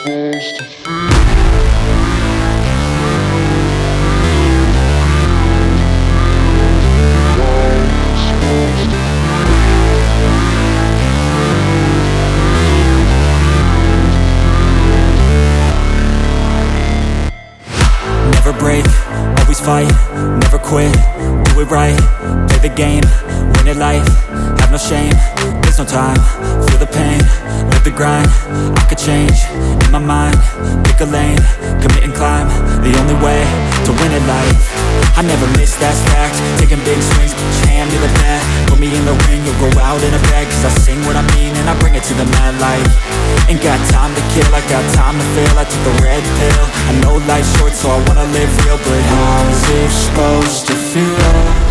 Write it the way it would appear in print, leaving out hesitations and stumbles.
Never break, always fight, never quit, do it right, play the game, win it life, have no shame, there's no time, feel the pain, live the grind, I could change, in my mind, pick a lane, commit and climb, the only way to win it life. I never miss, that's fact, taking big swings, put your hand to the bat, put me in the ring, you'll go out in a bag, cause I sing what I mean and I bring it to the mad light. Ain't got time to kill, I got time to feel, I took the red pill, I know life's short so I wanna live real, but how's it supposed to feel?